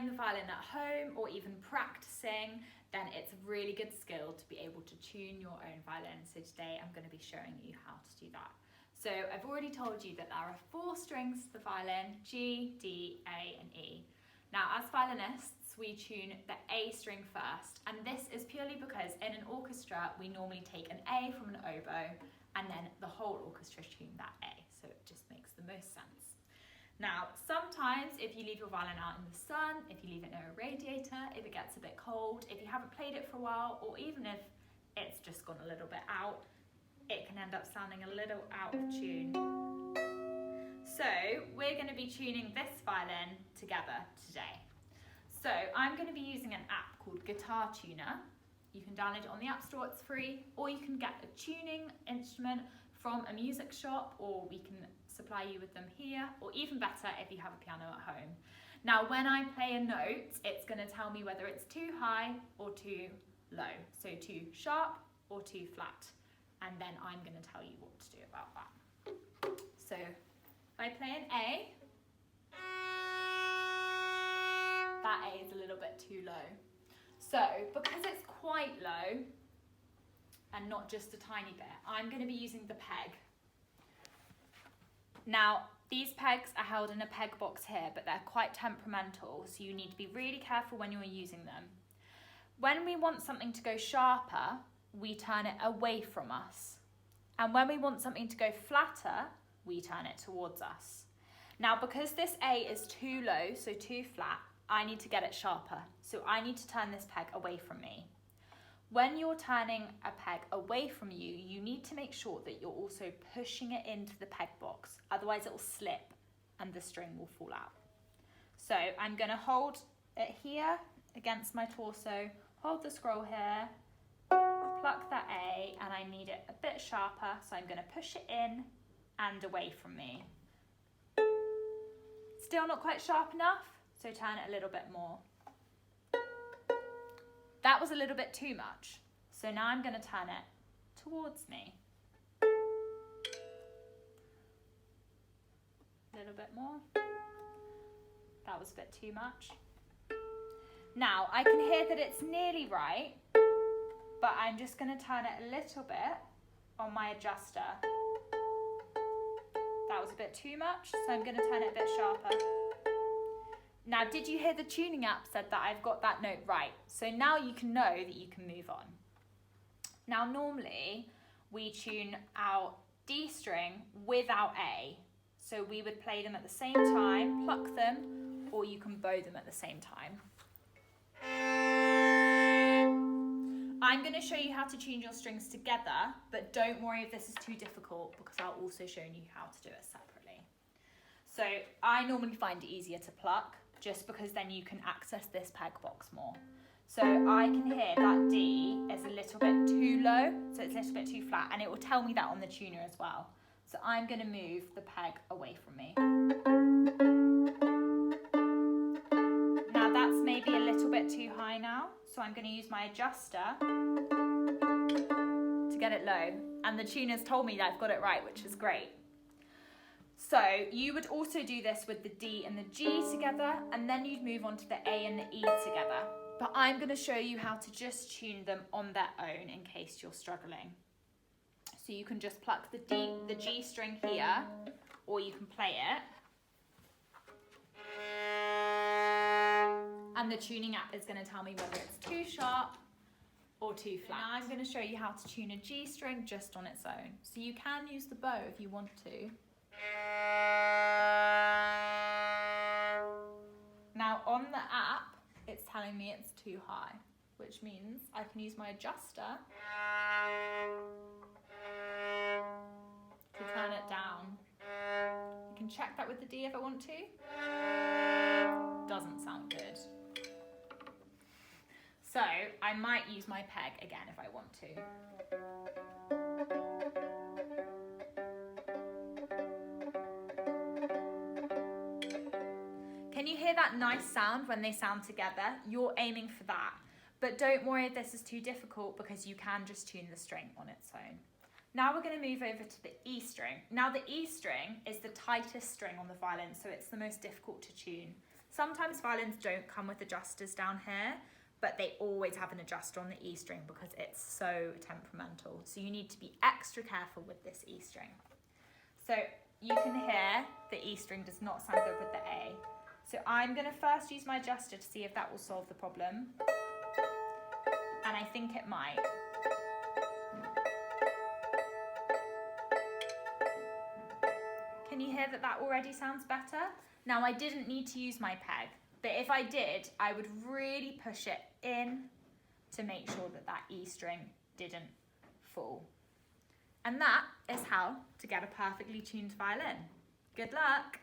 playing the violin at home or even practicing, then it's a really good skill to be able to tune your own violin. So today I'm going to be showing you how to do that. So I've already told you that there are 4 strings to the violin: G, D, A and E. Now as violinists we tune the A string first, and this is purely because in an orchestra we normally take an A from an oboe and then the whole orchestra tune that A, so it just makes the most sense. Now, sometimes if you leave your violin out in the sun, if you leave it near a radiator, if it gets a bit cold, if you haven't played it for a while, or even if it's just gone a little bit out, it can end up sounding a little out of tune. So we're going to be tuning this violin together today. So I'm going to be using an app called Guitar Tuner. You can download it on the App Store, it's free, or you can get a tuning instrument from a music shop, or we can supply you with them here, or even better if you have a piano at home. Now when I play a note, it's going to tell me whether it's too high or too low, so too sharp or too flat, and then I'm going to tell you what to do about that. So if I play an A, that A is a little bit too low. So because it's quite low, and not just a tiny bit, I'm going to be using the peg. Now, these pegs are held in a peg box here, but they're quite temperamental, so you need to be really careful when you're using them. When we want something to go sharper, we turn it away from us. And when we want something to go flatter, we turn it towards us. Now, because this A is too low, so too flat, I need to get it sharper. So I need to turn this peg away from me. When you're turning a peg away from you, you need to make sure that you're also pushing it into the peg box, otherwise it will slip and the string will fall out. So I'm going to hold it here against my torso, hold the scroll here, pluck that A, and I need it a bit sharper, so I'm going to push it in and away from me. Still not quite sharp enough, so turn it a little bit more. That was a little bit too much, so now I'm going to turn it towards me. A little bit more. That was a bit too much. Now I can hear that it's nearly right, but I'm just going to turn it a little bit on my adjuster. That was a bit too much, so I'm going to turn it a bit sharper. Now, did you hear the tuning app said that I've got that note right? So now you can know that you can move on. Now, normally we tune our D string without A. So we would play them at the same time, pluck them, or you can bow them at the same time. I'm going to show you how to tune your strings together, but don't worry if this is too difficult because I'll also show you how to do it separately. So I normally find it easier to pluck, just because then you can access this peg box more. So I can hear that D is a little bit too low, so it's a little bit too flat, and it will tell me that on the tuner as well. So I'm going to move the peg away from me. Now that's maybe a little bit too high now, so I'm going to use my adjuster to get it low. And the tuner's told me that I've got it right, which is great. So you would also do this with the D and the G together, and then you'd move on to the A and the E together. But I'm going to show you how to just tune them on their own in case you're struggling. So you can just pluck the G string here, or you can play it. And the tuning app is going to tell me whether it's too sharp or too flat. Now I'm going to show you how to tune a G string just on its own. So you can use the bow if you want to. Now on the app, it's telling me it's too high, which means I can use my adjuster to turn it down. You can check that with the D if I want to. Doesn't sound good. So I might use my peg again if I want to. Can you hear that nice sound when they sound together? You're aiming for that. But don't worry if this is too difficult because you can just tune the string on its own. Now we're going to move over to the E string. Now the E string is the tightest string on the violin, so it's the most difficult to tune. Sometimes violins don't come with adjusters down here, but they always have an adjuster on the E string because it's so temperamental. So you need to be extra careful with this E string. So you can hear the E string does not sound good with the A. So I'm going to first use my adjuster to see if that will solve the problem. And I think it might. Can you hear that that already sounds better? Now I didn't need to use my peg, but if I did, I would really push it in to make sure that that E string didn't fall. And that is how to get a perfectly tuned violin. Good luck!